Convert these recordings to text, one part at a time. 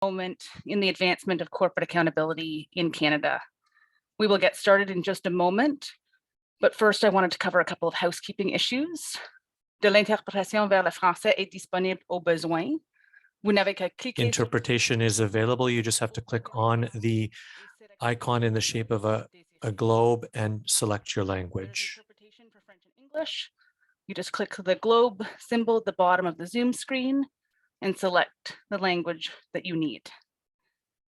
moment in the advancement of corporate accountability in Canada. We will get started in just a moment, but first I wanted to cover a couple of housekeeping issues. De l'interprétation vers le français est disponible au besoin. Vous n'avez qu'à cliquer. Interpretation is available. You just have to click on the icon in the shape of a globe and select your language. Interpretation for French and English. You just click the globe symbol at the bottom of the Zoom screen and select the language that you need.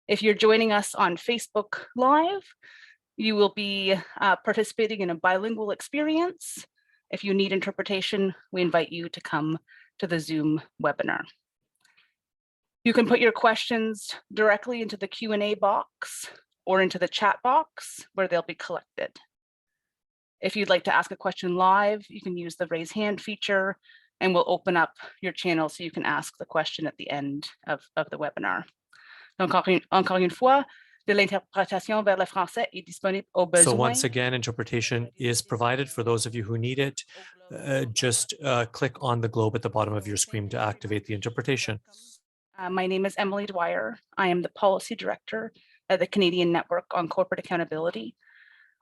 If you're joining us on Facebook Live, you will be participating in a bilingual experience. If you need interpretation, we invite you to come to the Zoom webinar. You can put your questions directly into the Q&A box or into the chat box where they'll be collected. If you'd like to ask a question live, you can use the raise hand feature and we'll open up your channel so you can ask the question at the end of the webinar. Encore une fois, de l'interprétation vers le français est disponible au besoin. So once again, interpretation is provided for those of you who need it. Just click on the globe at the bottom of your screen to activate the interpretation. My name is Emily Dwyer. I am the Policy Director at the Canadian Network on Corporate Accountability.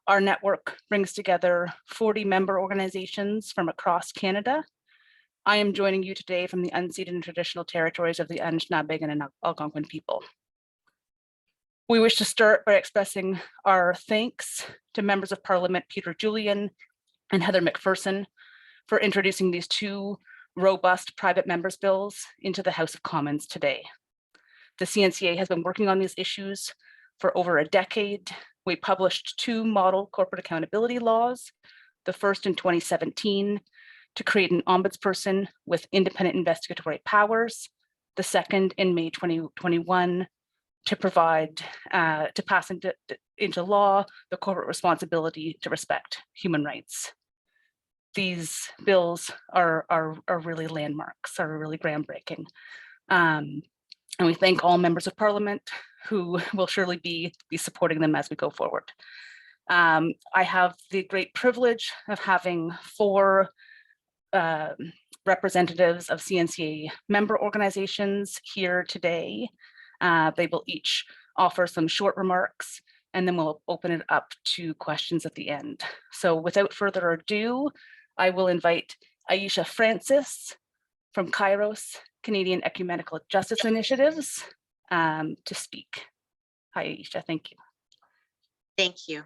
Our network brings together 40 member organizations from across Canada. I am joining you today from the unceded and traditional territories of the Anishinaabe and Algonquin people. We wish to start by expressing our thanks to members of Parliament Peter Julian and Heather McPherson for introducing these two robust private members' bills into the House of Commons today. The CNCA has been working on these issues for over a decade. We published two model corporate accountability laws, the first in 2017 to create an ombudsperson with independent investigatory powers, the second in May 2021 to provide, to pass into law the corporate responsibility to respect human rights. These bills are really landmarks, are really groundbreaking. And we thank all members of Parliament who will surely be supporting them as we go forward. I have the great privilege of having four representatives of CNCA member organizations here today. They will each offer some short remarks and then we'll open it up to questions at the end. So without further ado, I will invite Aisha Francis from KAIROS, Canadian Ecumenical Justice Initiatives, to speak. Hi, Aisha, thank you. Thank you.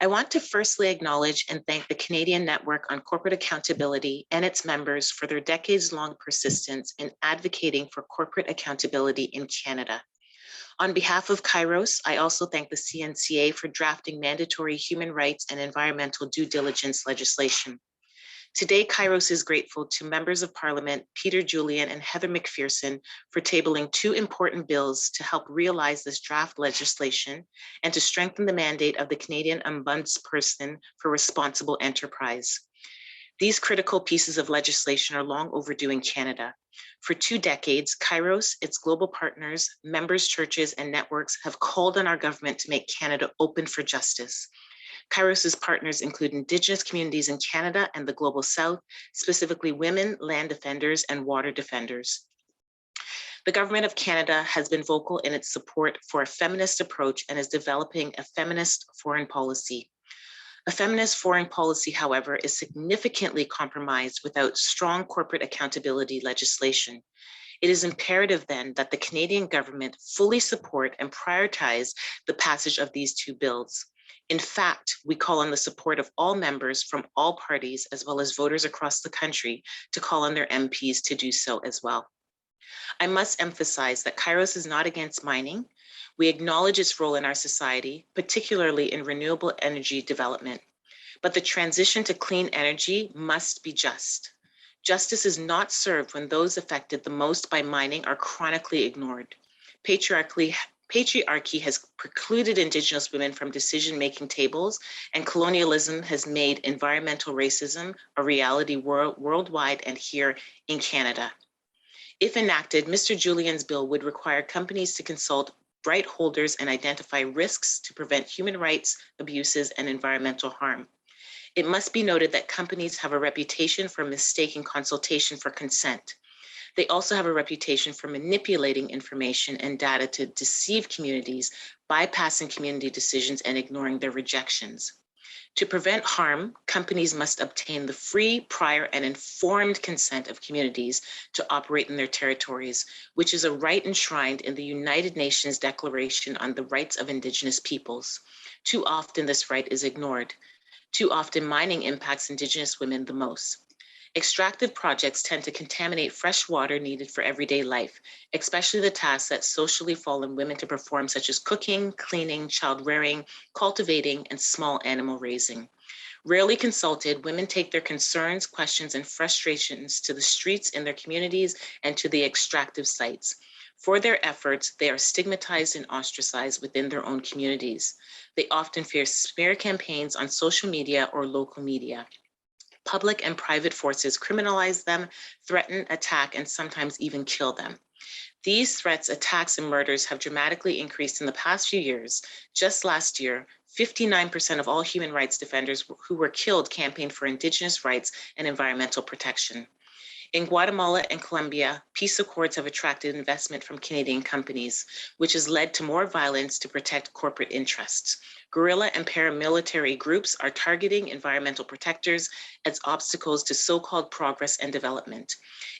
I want to firstly acknowledge and thank the Canadian Network on Corporate Accountability and its members for their decades-long persistence in advocating for corporate accountability in Canada. On behalf of KAIROS, I also thank the CNCA for drafting mandatory human rights and environmental due diligence legislation. Today, KAIROS is grateful to members of Parliament, Peter Julian and Heather McPherson for tabling two important bills to help realize this draft legislation and to strengthen the mandate of the Canadian Ombudsperson for Responsible Enterprise. These critical pieces of legislation are long overdue in Canada. For 2 decades, KAIROS, its global partners, members, churches, and networks have called on our government to make Canada open for justice. KAIROS's partners include Indigenous communities in Canada and the Global South, specifically women, land defenders, and water defenders. The Government of Canada has been vocal in its support for a feminist approach and is developing a feminist foreign policy. A feminist foreign policy, however, is significantly compromised without strong corporate accountability legislation. It is imperative then that the Canadian government fully support and prioritize the passage of these two bills. In fact, we call on the support of all members from all parties, as well as voters across the country, to call on their MPs to do so as well. I must emphasize that KAIROS is not against mining. We acknowledge its role in our society, particularly in renewable energy development. But the transition to clean energy must be just. Justice is not served when those affected the most by mining are chronically ignored. Patriarchy has precluded Indigenous women from decision-making tables, and colonialism has made environmental racism a reality worldwide and here in Canada. If enacted, Mr. Julian's bill would require companies to consult right holders and identify risks to prevent human rights abuses and environmental harm. It must be noted that companies have a reputation for mistaking consultation for consent. They also have a reputation for manipulating information and data to deceive communities, bypassing community decisions and ignoring their rejections. To prevent harm, companies must obtain the free, prior, and informed consent of communities to operate in their territories, which is a right enshrined in the United Nations Declaration on the Rights of Indigenous Peoples. Too often, this right is ignored. Too often, mining impacts Indigenous women the most. Extractive projects tend to contaminate fresh water needed for everyday life, especially the tasks that socially fall on women to perform, such as cooking, cleaning, child rearing, cultivating, and small animal raising. Rarely consulted, women take their concerns, questions, and frustrations to the streets in their communities and to the extractive sites. For their efforts, they are stigmatized and ostracized within their own communities. They often fear smear campaigns on social media or local media. Public and private forces criminalize them, threaten, attack, and sometimes even kill them. These threats, attacks, and murders have dramatically increased in the past few years. Just last year, 59% of all human rights defenders who were killed campaigned for Indigenous rights and environmental protection. In Guatemala and Colombia, peace accords have attracted investment from Canadian companies, which has led to more violence to protect corporate interests. Guerrilla and paramilitary groups are targeting environmental protectors as obstacles to so-called progress and development.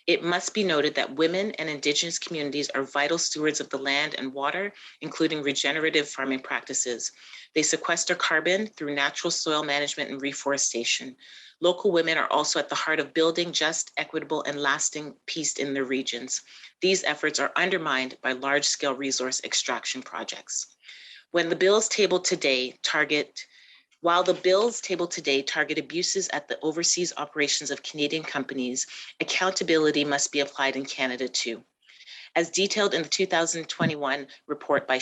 It must be noted that women and Indigenous communities are vital stewards of the land and water, including regenerative farming practices. They sequester carbon through natural soil management and reforestation. Local women are also at the heart of building just, equitable, and lasting peace in their regions. These efforts are undermined by large-scale resource extraction projects. While the bills tabled today target abuses at the overseas operations of Canadian companies, accountability must be applied in Canada too. As detailed in the 2021 report by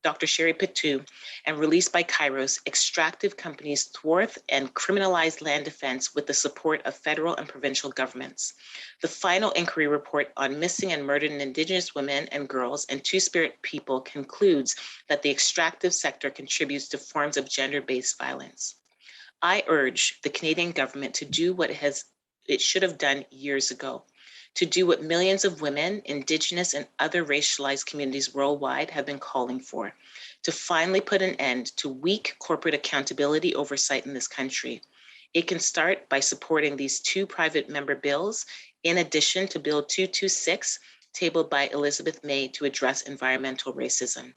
Dr. Sherry Petou and released by KAIROS, extractive companies thwart and criminalize land defense with the support of federal and provincial governments. The final inquiry report on missing and murdered Indigenous women and girls and Two-Spirit people concludes that the extractive sector contributes to forms of gender-based violence. I urge the Canadian government to do what it should have done years ago, to do what millions of women, Indigenous, and other racialized communities worldwide have been calling for, to finally put an end to weak corporate accountability oversight in this country. It can start by supporting these two private member bills, in addition to Bill 226, tabled by Elizabeth May to address environmental racism.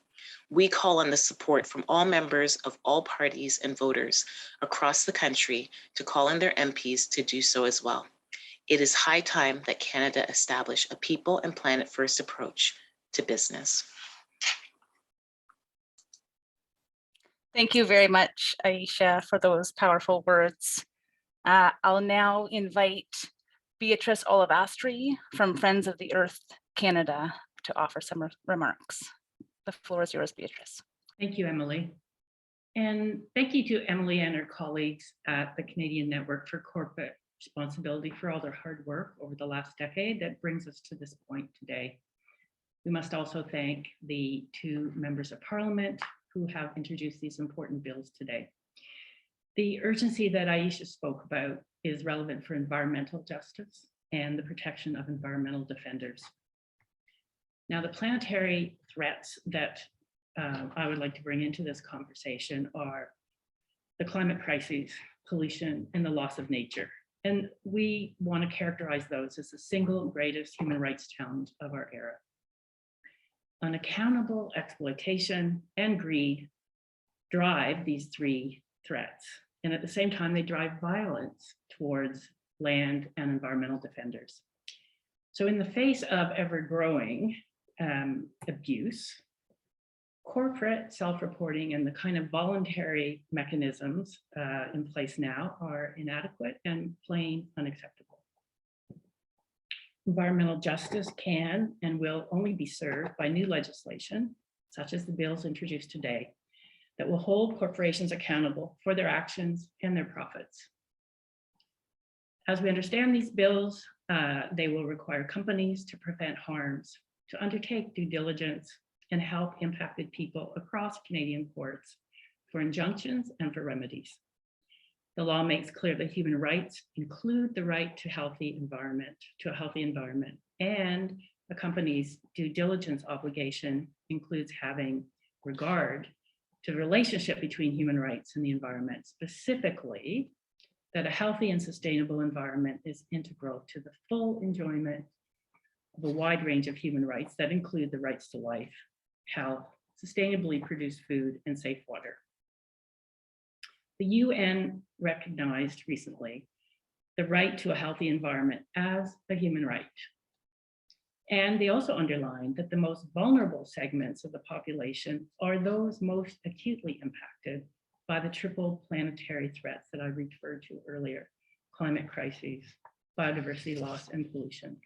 We call on the support from all members of all parties and voters across the country to call on their MPs to do so as well. It is high time that Canada establish a people and planet first approach to business. Thank you very much, Aisha, for those powerful words. I'll now invite Beatrice Olivastri from Friends of the Earth Canada to offer some remarks. The floor is yours, Beatrice. Thank you, Emily. And thank you to Emily and her colleagues at the Canadian Network for Corporate Responsibility for all their hard work over the last decade that brings us to this point today. We must also thank the two members of Parliament who have introduced these important bills today. The urgency that Aisha spoke about is relevant for environmental justice and the protection of environmental defenders. Now, the planetary threats that I would like to bring into this conversation are the climate crises, pollution, and the loss of nature. And we want to characterize those as the single greatest human rights challenge of our era. Unaccountable exploitation and greed drive these three threats. And at the same time, they drive violence towards land and environmental defenders. So in the face of ever-growing abuse, corporate self-reporting and the kind of voluntary mechanisms in place now are inadequate and plain unacceptable. Environmental justice can and will only be served by new legislation, such as the bills introduced today, that will hold corporations accountable for their actions and their profits. As we understand these bills, they will require companies to prevent harms, to undertake due diligence, and help impacted people across Canadian courts for injunctions and for remedies. The law makes clear that human rights include the right to a healthy environment, And a company's due diligence obligation includes having regard to the relationship between human rights and the environment, specifically that a healthy and sustainable environment is integral to the full enjoyment of a wide range of human rights that include the rights to life, health, sustainably produced food, and safe water. The UN recognized recently the right to a healthy environment as a human right. And they also underlined that the most vulnerable segments of the population are those most acutely impacted by the triple planetary threats that I referred to earlier: climate crises, biodiversity loss, and pollution.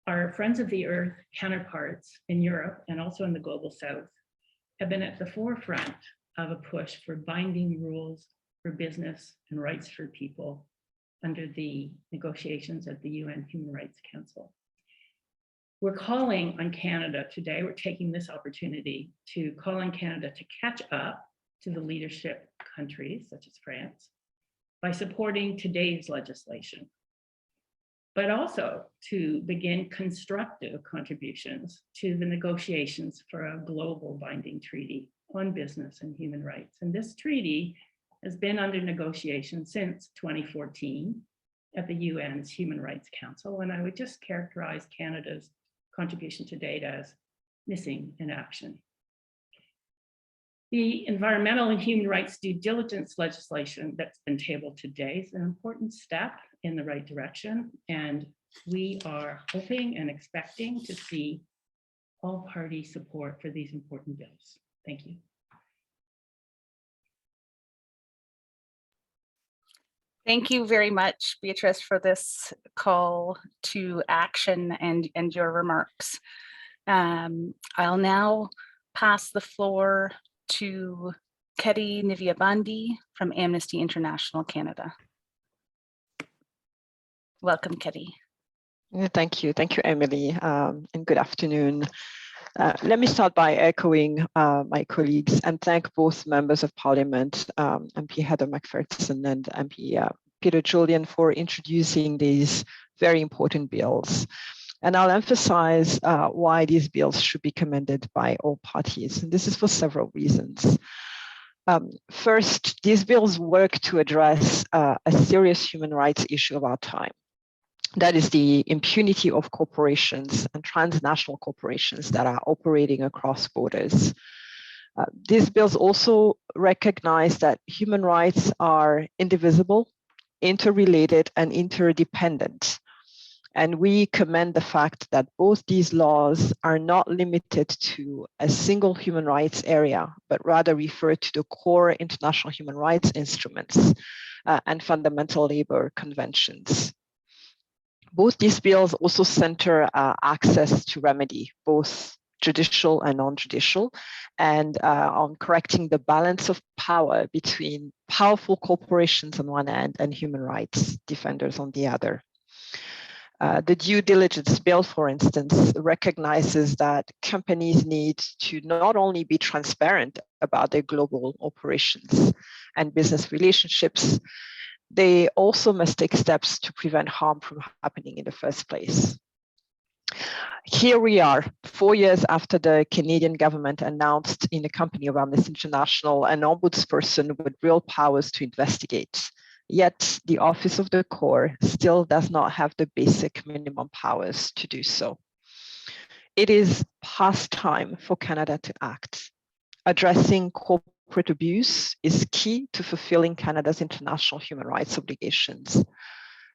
Our Friends of the Earth counterparts in Europe and also in the Global South have been at the forefront of a push for binding rules for business and rights for people under the negotiations at the UN Human Rights Council. We're calling on Canada today, we're taking this opportunity to call on Canada to catch up to the leadership countries, such as France, by supporting today's legislation, but also to begin constructive contributions to the negotiations for a global binding treaty on business and human rights. And this treaty has been under negotiation since 2014 at the UN's Human Rights Council. And I would just characterize Canada's contribution to date as missing in action. The environmental and human rights due diligence legislation that's been tabled today is an important step in the right direction, and we are hoping and expecting to see all party support for these important bills. Thank you. Thank you very much, Beatrice, for this call to action and your remarks. I'll now pass the floor to Ketty Nivyabandi from Amnesty International Canada. Welcome, Ketty. Thank you, Emily, and good afternoon. Let me start by echoing my colleagues and thank both members of Parliament, MP Heather McPherson and MP Peter Julian, for introducing these very important bills. And I'll emphasize why these bills should be commended by all parties. And this is for several reasons. First, these bills work to address a serious human rights issue of our time. That is the impunity of corporations and transnational corporations that are operating across borders. These bills also recognize that human rights are indivisible, interrelated, and interdependent. And we commend the fact that both these laws are not limited to a single human rights area, but rather refer to the core international human rights instruments and fundamental labor conventions. Both these bills also center access to remedy, both judicial and non-judicial, and on correcting the balance of power between powerful corporations on one hand and human rights defenders on the other. The due diligence bill, for instance, recognizes that companies need to not only be transparent about their global operations and business relationships, they also must take steps to prevent harm from happening in the first place. Here we are, 4 years after the Canadian government announced in the company of Amnesty International an ombudsperson with real powers to investigate. Yet the Office of the Core still does not have the basic minimum powers to do so. It is past time for Canada to act. Addressing corporate abuse is key to fulfilling Canada's international human rights obligations.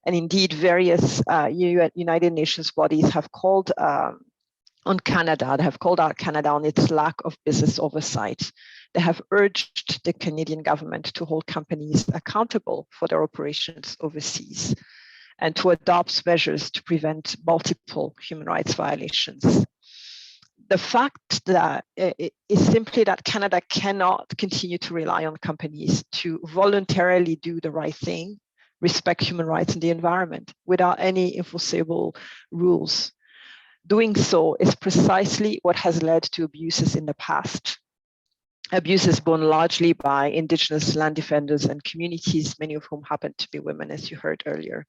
And indeed, various United Nations bodies have called on Canada, they have called out Canada on its lack of business oversight. They have urged the Canadian government to hold companies accountable for their operations overseas and to adopt measures to prevent multiple human rights violations. The fact that it is simply that Canada cannot continue to rely on companies to voluntarily do the right thing, respect human rights and the environment without any enforceable rules. Doing so is precisely what has led to abuses in the past. Abuses borne largely by Indigenous land defenders and communities, many of whom happen to be women, as you heard earlier.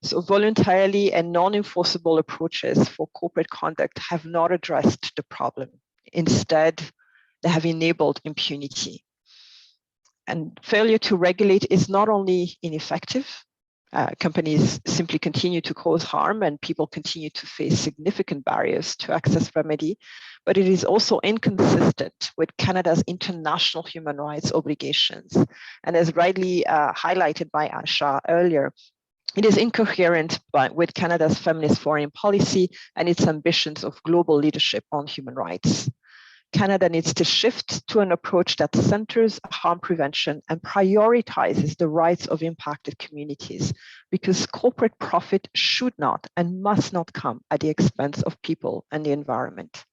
So voluntarily and non-enforceable approaches for corporate conduct have not addressed the problem. Instead, they have enabled impunity. And failure to regulate is not only ineffective, companies simply continue to cause harm and people continue to face significant barriers to access remedy, but it is also inconsistent with Canada's international human rights obligations. And as rightly highlighted by Aisha earlier, it is incoherent with Canada's feminist foreign policy and its ambitions of global leadership on human rights. Canada needs to shift to an approach that centers harm prevention and prioritizes the rights of impacted communities, because corporate profit should not and must not come at the expense of people and the environment.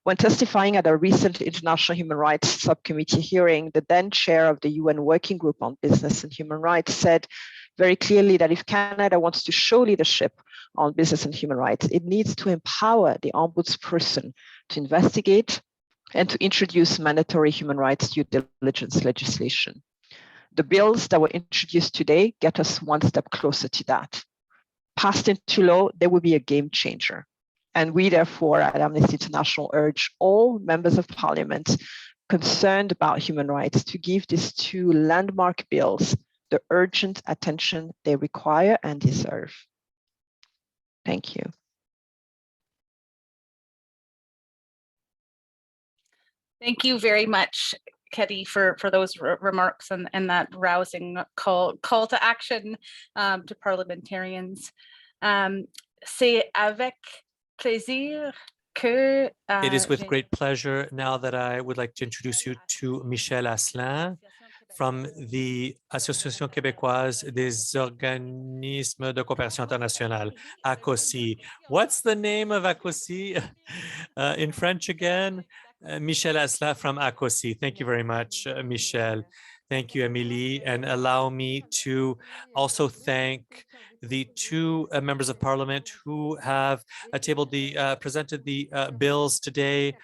When testifying at a recent International Human Rights Subcommittee hearing, the then chair of the UN Working Group on Business and Human Rights said very clearly that if Canada wants to show leadership on business and human rights, it needs to empower the Ombudsperson to investigate and to introduce mandatory human rights due diligence legislation. The bills that were introduced today get us one step closer to that. Passed into law, they will be a game changer. And we therefore at Amnesty International urge all members of parliament concerned about human rights to give these two landmark bills the urgent attention they require and deserve. Thank you. Thank you very much, Ketty, for those remarks and that rousing call to action to parliamentarians. C'est avec plaisir que... It is with great pleasure now that I would like to introduce you to Michèle Asselin from the Association Québécoise des organismes de coopération internationale, ACOSI. What's the name of ACOSI in French again? Michèle Asselin from ACOSI. Thank you very much, Michèle. Thank you, Emily. And allow me to also thank the two members of parliament who have presented the bills today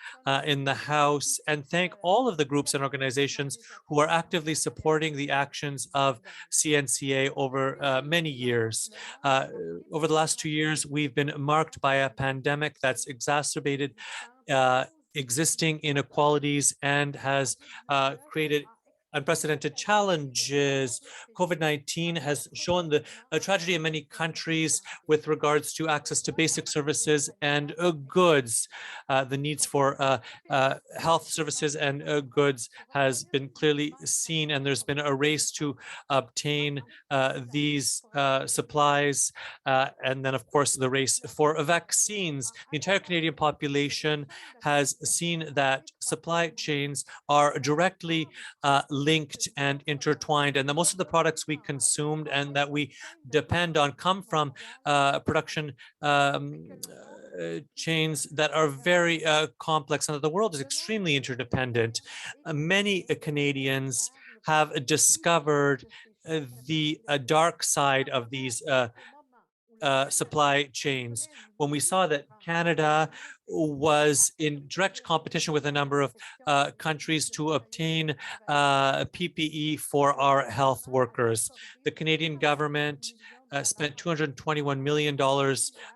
in the House, and thank all of the groups and organizations who are actively supporting the actions of CNCA over many years. Over the last 2 years, we've been marked by a pandemic that's exacerbated existing inequalities and has created unprecedented challenges. COVID-19 has shown the tragedy in many countries with regards to access to basic services and goods. The needs for health services and goods has been clearly seen, and there's been a race to obtain these supplies. And then, of course, the race for vaccines. The entire Canadian population has seen that supply chains are directly linked and intertwined, and that most of the products we consumed and that we depend on come from production chains that are very complex, and that the world is extremely interdependent. Many Canadians have discovered the dark side of these supply chains. When we saw that Canada was in direct competition with a number of countries to obtain PPE for our health workers. The Canadian government spent $221 million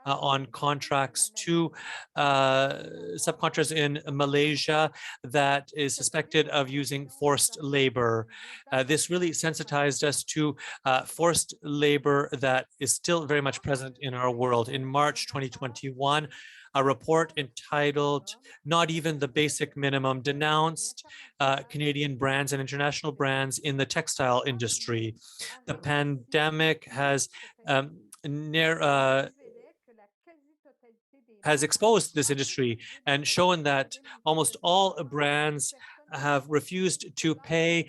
on contracts to subcontractors in Malaysia that is suspected of using forced labor. This really sensitized us to forced labor that is still very much present in our world. In March 2021, a report entitled "Not Even the Basic Minimum" denounced Canadian brands and international brands in the textile industry. The pandemic has exposed this industry and shown that almost all brands have refused to pay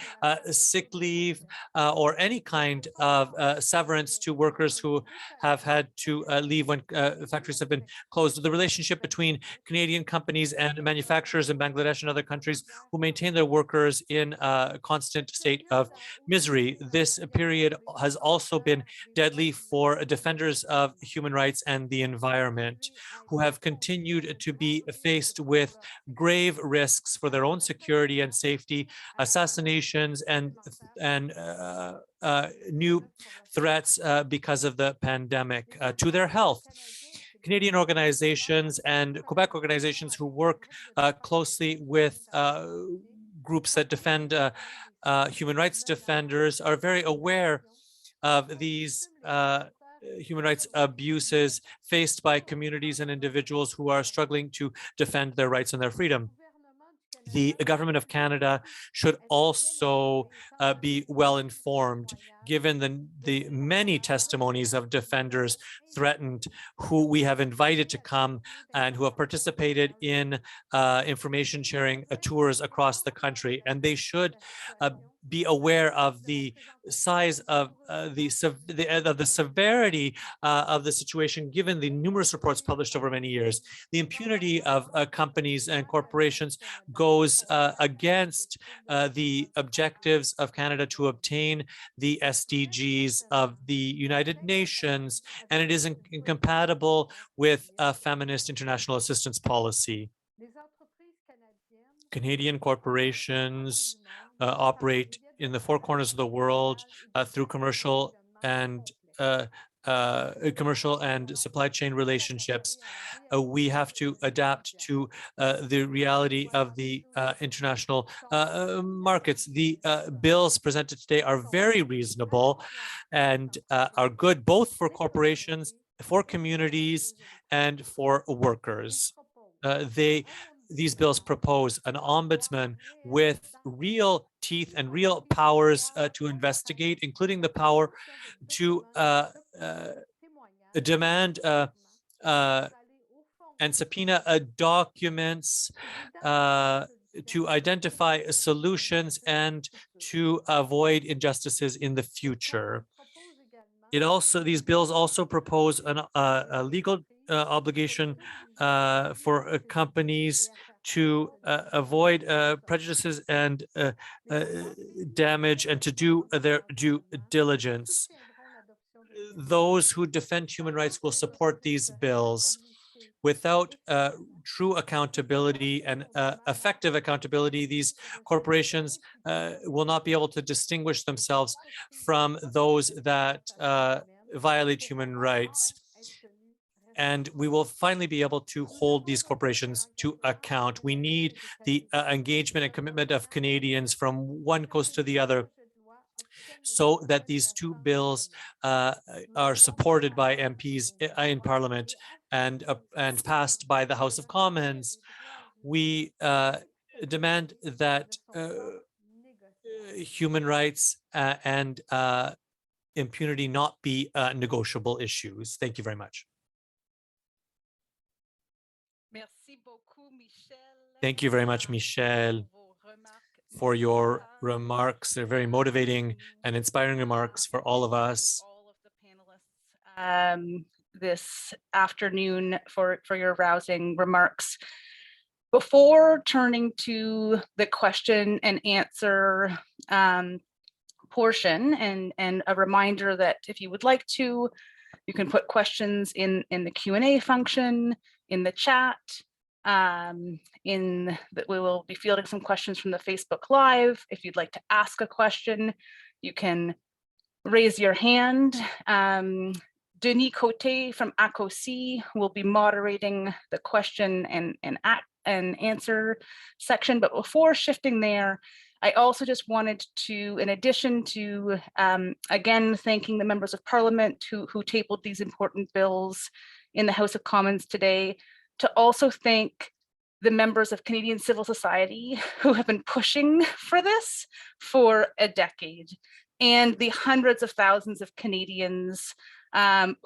sick leave or any kind of severance to workers who have had to leave when factories have been closed. The relationship between Canadian companies and manufacturers in Bangladesh and other countries who maintain their workers in a constant state of misery. This period has also been deadly for defenders of human rights and the environment, who have continued to be faced with grave risks for their own security security and safety, assassinations, and new threats because of the pandemic to their health. Canadian organizations and Quebec organizations who work closely with groups that defend human rights defenders are very aware of these human rights abuses faced by communities and individuals who are struggling to defend their rights and their freedom. The government of Canada should also be well informed, given the many testimonies of defenders threatened who we have invited to come and who have participated in information sharing tours across the country. And they should be aware of the size of the severity of the situation, given the numerous reports published over many years. The impunity of companies and corporations goes against the objectives of Canada to obtain the SDGs of the United Nations, and it is incompatible with a feminist international assistance policy. Canadian corporations operate in the four corners of the world through commercial and supply chain relationships. We have to adapt to the reality of the international markets. The bills presented today are very reasonable and are good both for corporations, for communities, and for workers. These bills propose an ombudsman with real teeth and real powers to investigate, including the power to demand and subpoena documents to identify solutions and to avoid injustices in the future. These bills also propose a legal obligation for companies to avoid prejudices and damage and to do their due diligence. Those who defend human rights will support these bills. Without true accountability and effective accountability, these corporations will not be able to distinguish themselves from those that violate human rights. And we will finally be able to hold these corporations to account. We need the engagement and commitment of Canadians from one coast to the other, so that these two bills are supported by MPs in Parliament and passed by the House of Commons. We demand that human rights and impunity not be negotiable issues. Thank you very much. Thank you very much, Michèle, for your remarks. They're very motivating and inspiring remarks for all of us. This afternoon for your rousing remarks. Before turning to the question and answer portion, and a reminder that if you would like to, you can put questions in the Q&A function, in the chat. We will be fielding some questions from the Facebook Live. If you'd like to ask a question, you can raise your hand. Denis Cote from ACOC will be moderating the question and answer section. But before shifting there, I also just wanted to, in addition to, again, thanking the members of Parliament who tabled these important bills in the House of Commons today, to also thank the members of Canadian civil society who have been pushing for this for a decade, and the hundreds of thousands of Canadians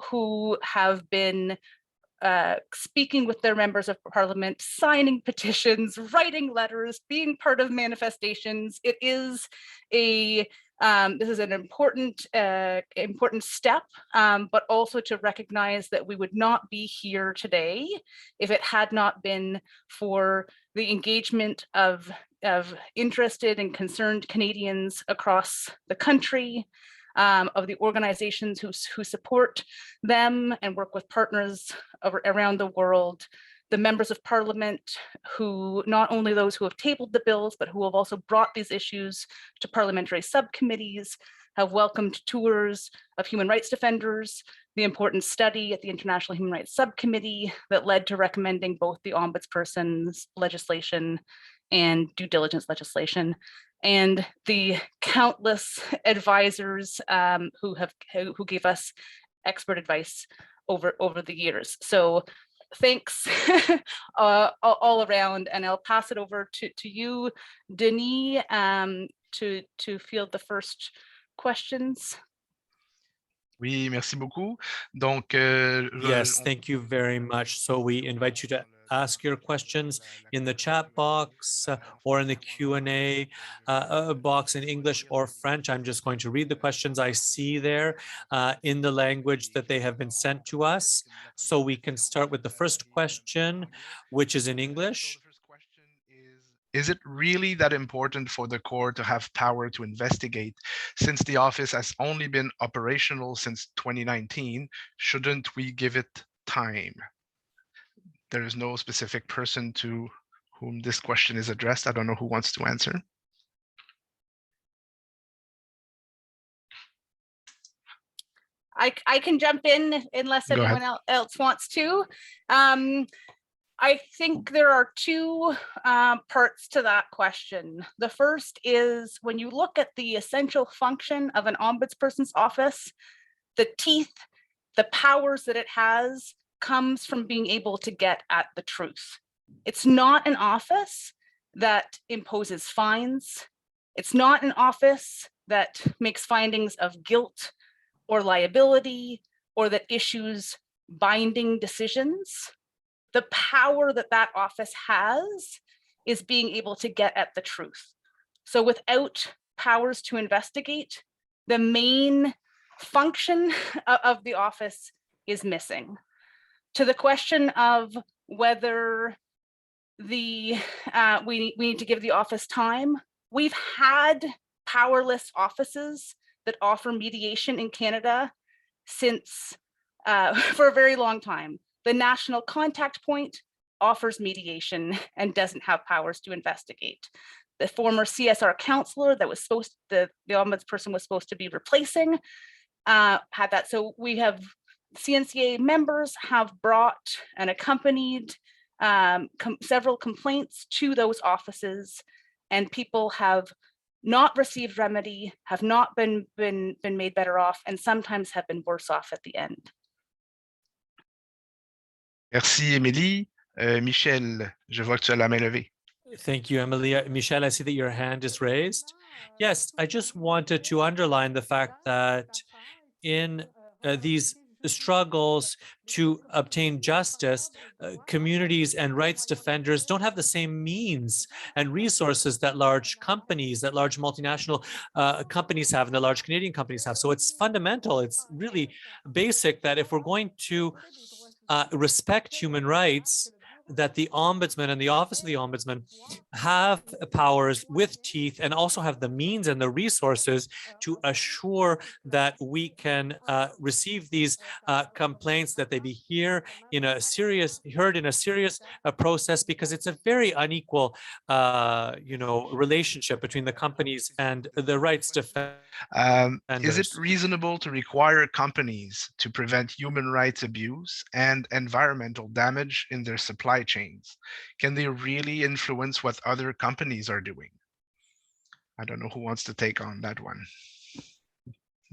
who have been speaking with their members of Parliament, signing petitions, writing letters, being part of manifestations. It is this is an important step, but also to recognize that we would not be here today if it had not been for the engagement of interested and concerned Canadians across the country, of the organizations who support them and work with partners around the world the members of parliament who, not only those who have tabled the bills, but who have also brought these issues to parliamentary subcommittees, have welcomed tours of human rights defenders, the important study at the International Human Rights Subcommittee that led to recommending both the Ombudsperson's legislation and due diligence legislation, and the countless advisors who gave us expert advice over the years. So thanks all around, and I'll pass it over to you, Denis, to field the first questions. Oui, merci beaucoup. Donc, Yes, thank you very much. So we invite you to ask your questions in the chat box or in the Q&A box in English or French. I'm just going to read the questions I see there in the language that they have been sent to us. So we can start with the first question, which is in English. Is it really that important for the court to have power to investigate? Since the office has only been operational since 2019, shouldn't we give it time? There is no specific person to whom this question is addressed. I don't know who wants to answer. I can jump in unless anyone else wants to. I think there are two parts to that question. The first is when you look at the essential function of an ombudsperson's office, the teeth, the powers that it has comes from being able to get at the truth. It's not an office that imposes fines. It's not an office that makes findings of guilt or liability or that issues binding decisions. The power that that office has is being able to get at the truth. So without powers to investigate, the main function of the office is missing. To the question of whether we need to give the office time, we've had powerless offices that offer mediation in Canada since for a very long time. The National Contact Point offers mediation and doesn't have powers to investigate. The former CSR counselor that was the ombudsperson was supposed to be replacing had that. So we have CNCA members have brought and accompanied several complaints to those offices, and people have not received remedy, have not been made better off, and sometimes have been worse off at the end. Merci, Émilie. Michèle, je vois que tu as la main levée. Thank you, Emily. Michèle, I see that your hand is raised. Yes, I just wanted to underline the fact that in these struggles to obtain justice, communities and rights defenders don't have the same means and resources that large companies, that large multinational companies have and the large Canadian companies have. So it's fundamental, it's really basic that if we're going to respect human rights, that the ombudsman and the office of the ombudsman have powers with teeth and also have the means and the resources to assure that we can receive these complaints, that they be heard in a serious process, because it's a very unequal relationship between the companies and the rights defenders. Is it reasonable to require companies to prevent human rights abuse and environmental damage in their supply chains? Can they really influence what other companies are doing? I don't know who wants to take on that one.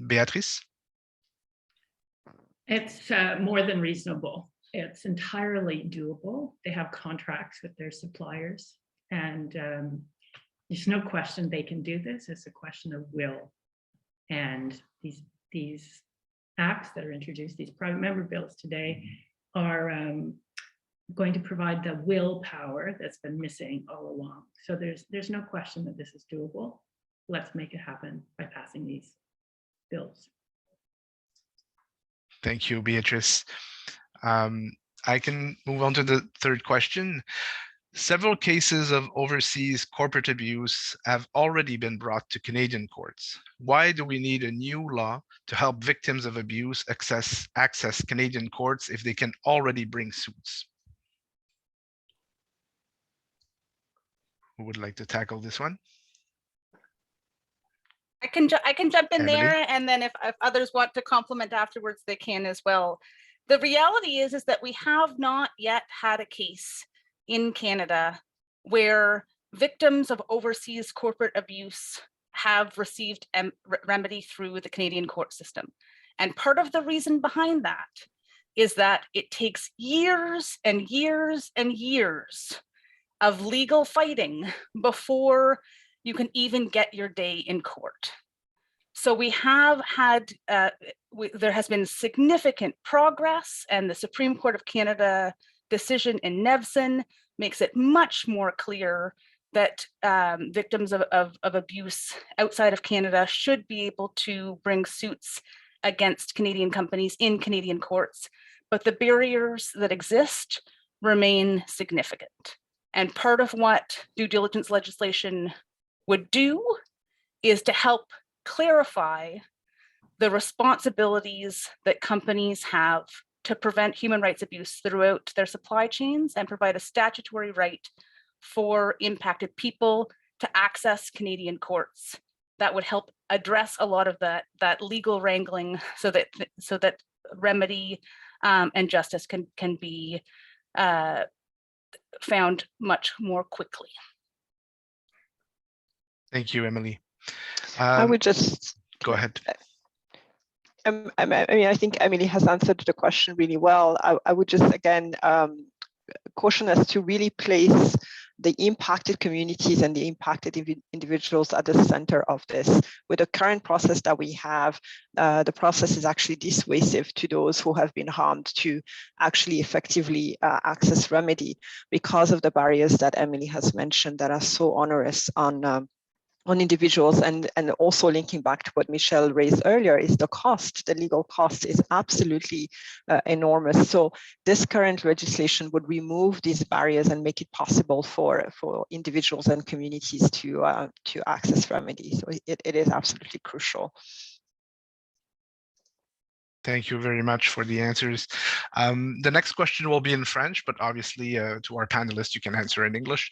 Beatrice? It's more than reasonable. It's entirely doable. They have contracts with their suppliers, and there's no question they can do this. It's a question of will. And these acts that are introduced, these private member bills today, are going to provide the willpower that's been missing all along. So there's no question that this is doable. Let's make it happen by passing these bills. Thank you, Beatrice. I can move on to the third question. Several cases of overseas corporate abuse have already been brought to Canadian courts. Why do we need a new law to help victims of abuse access Canadian courts if they can already bring suits? who would like to tackle this one? I can jump in Emily? there, and then if others want to compliment afterwards, they can as well. The reality is that we have not yet had a case in Canada where victims of overseas corporate abuse have received remedy through the Canadian court system. And part of the reason behind that is that it takes years and years and years of legal fighting before you can even get your day in court. So we have had, there has been significant progress, and the Supreme Court of Canada decision in Nevson makes it much more clear that victims of abuse outside of Canada should be able to bring suits against Canadian companies in Canadian courts, but the barriers that exist remain significant. And part of what due diligence legislation would do is to help clarify the responsibilities that companies have to prevent human rights abuse throughout their supply chains and provide a statutory right for impacted people to access Canadian courts. That would help address a lot of that legal wrangling so that remedy and justice can be found much more quickly. Thank you, Emily. I would just go ahead. I mean, I think Emily has answered the question really well. I would just again caution us to really place the impacted communities and the impacted individuals at the center of this. With the current process that we have, the process is actually dissuasive to those who have been harmed to actually effectively access remedy because of the barriers that Emily has mentioned that are so onerous on individuals, and also linking back to what Michèle raised earlier is the cost. The legal cost is absolutely enormous. So this current legislation would remove these barriers and make it possible for individuals and communities to access remedy. So it is absolutely crucial. Thank you very much for the answers. The next question will be in French, but obviously to our panelists, you can answer in English.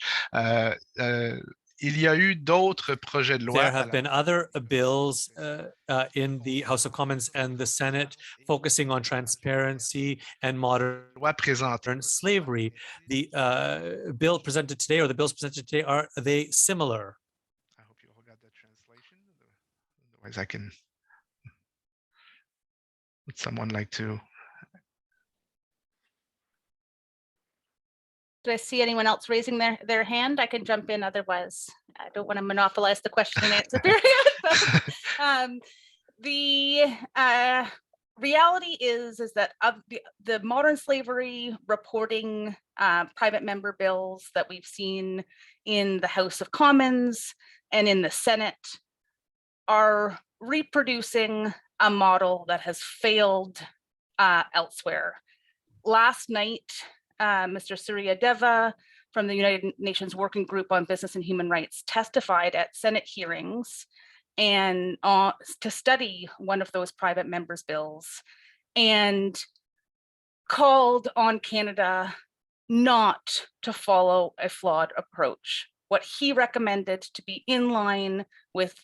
Il y a eu d'autres projets de loi. There have been other bills in the House of Commons and the Senate focusing on transparency and modern slavery. The bill presented today, or the bills presented today, are they similar? I hope you all got that translation. Otherwise, I can. Would someone like to? Do I see anyone else raising their hand? I can jump in, otherwise I don't want to monopolize the question and answer period. But, the reality is that of the modern slavery reporting private member bills that we've seen in the House of Commons and in the Senate are reproducing a model that has failed elsewhere. Last night, Mr. Surya Deva from the United Nations Working Group on Business and Human Rights testified at Senate hearings and to study one of those private members' bills, and called on Canada not to follow a flawed approach. What he recommended to be in line with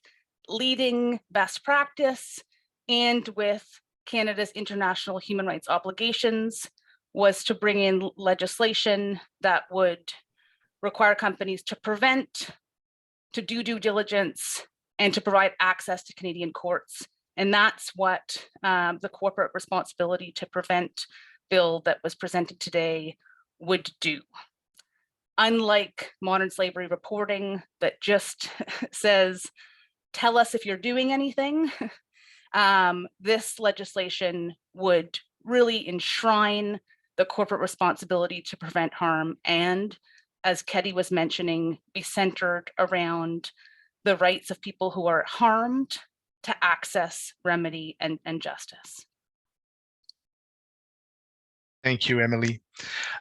leading best practice and with Canada's international human rights obligations was to bring in legislation that would require companies to prevent, to do due diligence, and to provide access to Canadian courts. And that's what the corporate responsibility to prevent bill that was presented today would do. Unlike modern slavery reporting that just says, tell us if you're doing anything, this legislation would really enshrine the corporate responsibility to prevent harm and, as Ketty was mentioning, be centered around the rights of people who are harmed to access remedy and justice. Thank you, Emily.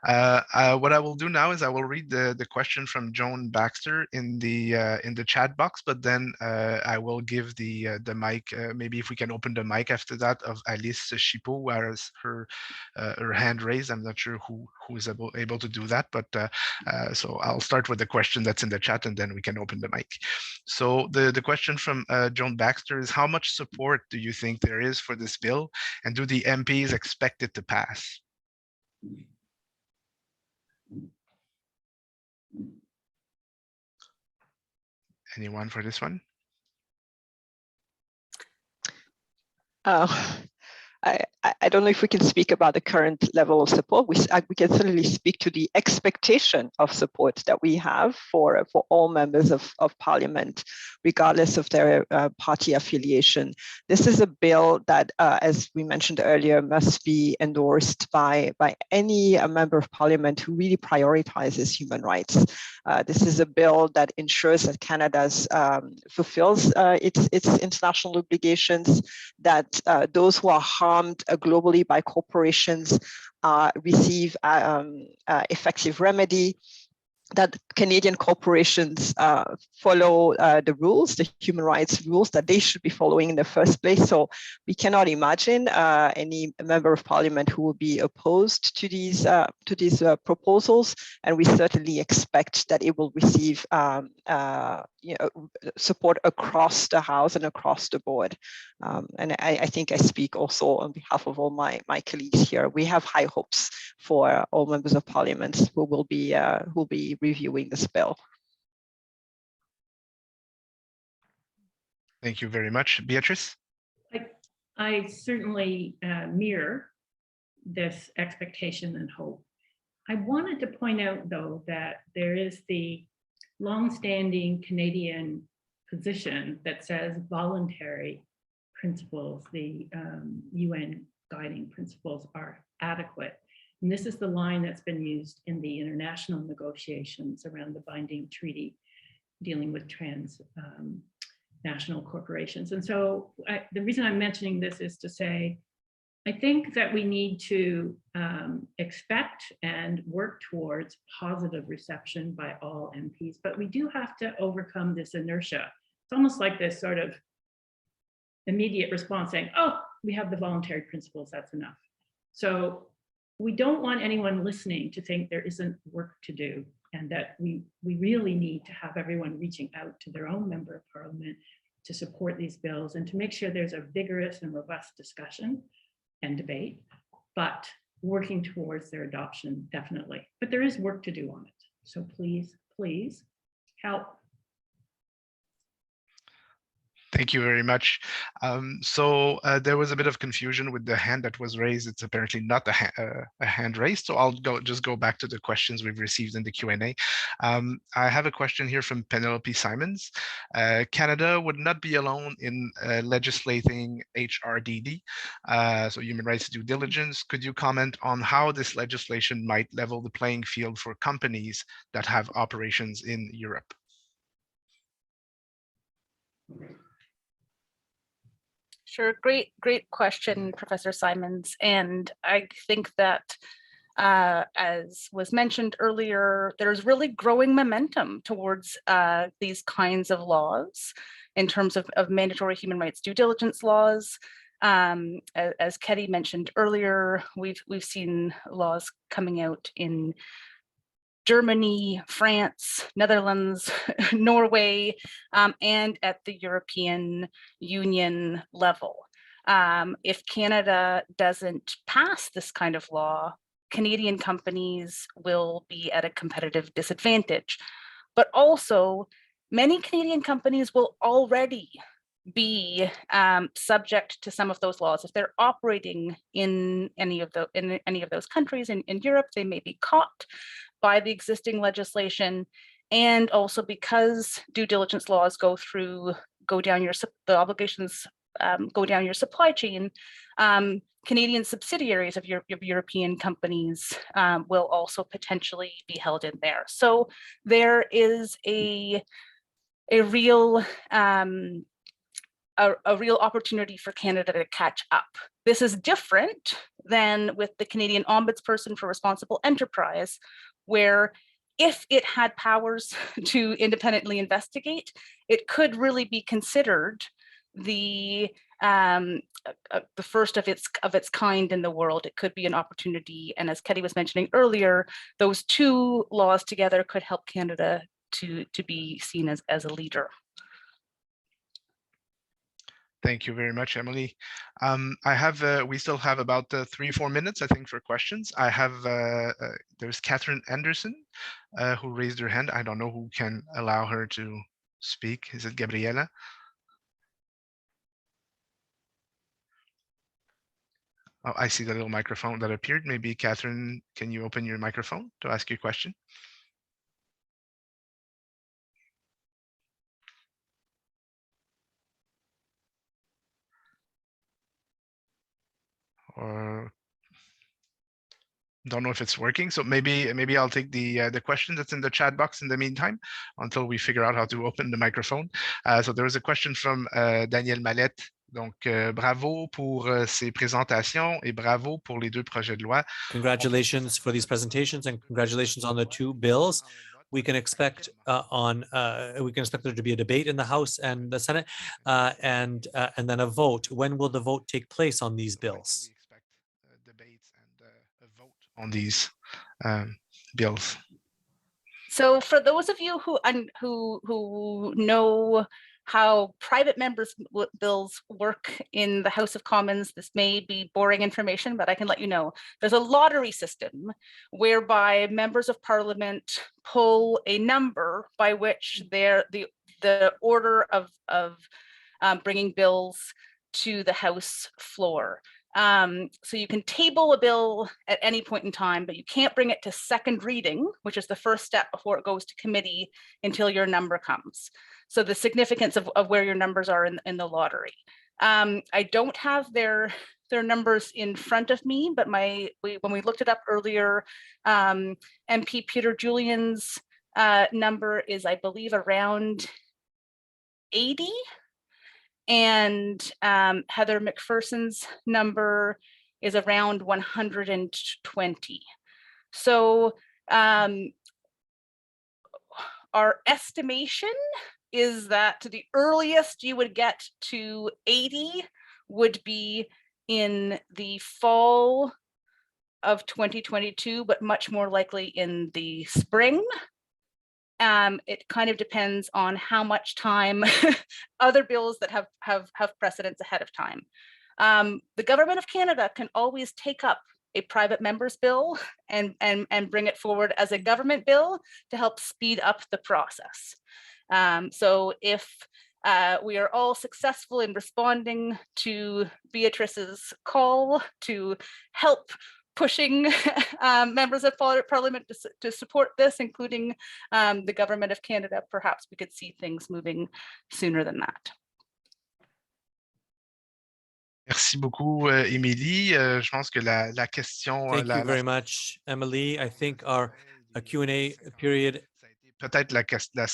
What I will do now is I will read the question from Joan Baxter in the chat box, but then I will give the mic. Maybe if we can open the mic after that of Alice Chipot, who has her hand raised. I'm not sure who is able to do that, but so I'll start with the question that's in the chat, and then we can open the mic. So the question from Joan Baxter is: how much support do you think there is for this bill, and do the MPs expect it to pass? Anyone for this one? I don't know if we can speak about the current level of support. We can certainly speak to the expectation of support that we have for all members of Parliament, regardless of their party affiliation. This is a bill that, as we mentioned earlier, must be endorsed by any member of Parliament who really prioritizes human rights. This is a bill that ensures that Canada fulfills its international obligations, that those who are harmed globally by corporations receive effective remedy, that Canadian corporations follow the rules, the human rights rules that they should be following in the first place. So we cannot imagine any member of Parliament who will be opposed to these proposals, and we certainly expect that it will receive support across the House and across the board. And I think I speak also on behalf of all my colleagues here. We have high hopes for all members of Parliament who will be reviewing this bill. Thank you very much. Beatrice? I certainly mirror this expectation and hope. I wanted to point out, though, that there is the longstanding Canadian position that says voluntary principles, the UN guiding principles, are adequate. And this is the line that's been used in the international negotiations around the binding treaty dealing with transnational corporations. And so the reason I'm mentioning this is to say, I think that we need to expect and work towards positive reception by all MPs, but we do have to overcome this inertia. It's almost like this sort of immediate response saying, oh, we have the voluntary principles, that's enough. So we don't want anyone listening to think there isn't work to do, and that we really need to have everyone reaching out to their own member of Parliament to support these bills and to make sure there's a vigorous and robust discussion and debate, but working towards their adoption, definitely. But there is work to do on it. So please, please help. Thank you very much. So there was a bit of confusion with the hand that was raised. It's apparently not a hand raised. So I'll just go back to the questions we've received in the Q&A. I have a question here from Penelope Simons. Canada would not be alone in legislating HRDD, so human rights due diligence. Could you comment on how this legislation might level the playing field for companies that have operations in Europe? Sure, great question, Professor Simons. And I think that, as was mentioned earlier, there's really growing momentum towards these kinds of laws in terms of mandatory human rights due diligence laws. As Ketty mentioned earlier, we've seen laws coming out in Germany, France, Netherlands, Norway, and at the European Union level. If Canada doesn't pass this kind of law, Canadian companies will be at a competitive disadvantage. But also, many Canadian companies will already be subject to some of those laws. If they're operating in any of those countries in Europe, they may be caught by the existing legislation. And also because due diligence laws go down your supply chain, Canadian subsidiaries of European companies will also potentially be held in there. So there is a real a real opportunity for Canada to catch up. This is different than with the Canadian Ombudsperson for Responsible Enterprise, where if it had powers to independently investigate, it could really be considered the first of its kind in the world. It could be an opportunity, and as Ketty was mentioning earlier, those two laws together could help Canada to be seen as a leader. Thank you very much, Emily. We still have about 3-4 minutes, I think, for questions. I have there's Catherine Anderson who raised her hand. I don't know who can allow her to speak. Is it Gabriela? Oh, I see the little microphone that appeared. Maybe Catherine, can you open your microphone to ask your question? Or don't know if it's working. So maybe I'll take the question that's in the chat box in the meantime until we figure out how to open the microphone. So there was a question from Daniel Mallette. Donc, bravo pour ces présentations et bravo pour les deux projets de loi. Congratulations for these presentations and congratulations on the two bills. We can expect there to be a debate in the House and the Senate, and then a vote. When will the vote take place on these bills? Debates and a vote on these bills. So for those of you who know how private members' bills work in the House of Commons, this may be boring information, but I can let you know. There's a lottery system whereby members of Parliament pull a number by which the order of bringing bills to the House floor. So you can table a bill at any point in time, but you can't bring it to second reading, which is the first step before it goes to committee, until your number comes. So the significance of where your numbers are in the lottery. I don't have their numbers in front of me, but when we looked it up earlier, MP Peter Julian's number is, I believe, around 80. And Heather McPherson's number is around 120. So our estimation is that the earliest you would get to 80 would be in the fall of 2022, but much more likely in the spring. It kind of depends on how much time other bills that have precedence ahead of time. The Government of Canada can always take up a private member's bill and bring it forward as a government bill to help speed up the process. So if we are all successful in responding to Beatrice's call to help pushing members of Parliament to support this, including the Government of Canada, perhaps we could see things moving sooner than that. Merci beaucoup, Émilie. Je pense que la question. Thank you very much, Emily. I think our Q&A period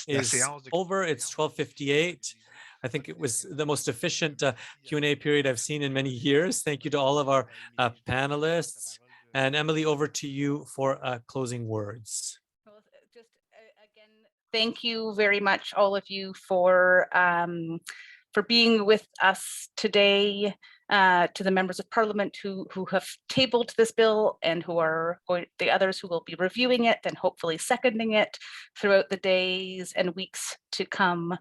is over. It's 12:58. I think it was the most efficient Q&A period I've seen in many years. Thank you to all of our panelists. And Emily, over to you for closing words. Well, just again, thank you very much, all of you, for being with us today. To the members of Parliament who have tabled this bill and the others who will be reviewing it and hopefully seconding it throughout the days and weeks to come.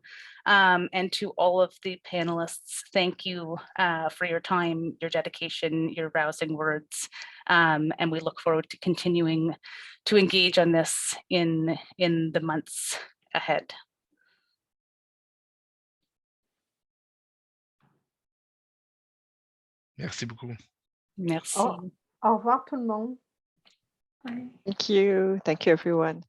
And to all of the panelists, thank you for your time, your dedication, your rousing words. And we look forward to continuing to engage on this in the months ahead. Merci beaucoup. Merci. Au revoir tout le monde. Thank you. Thank you, everyone.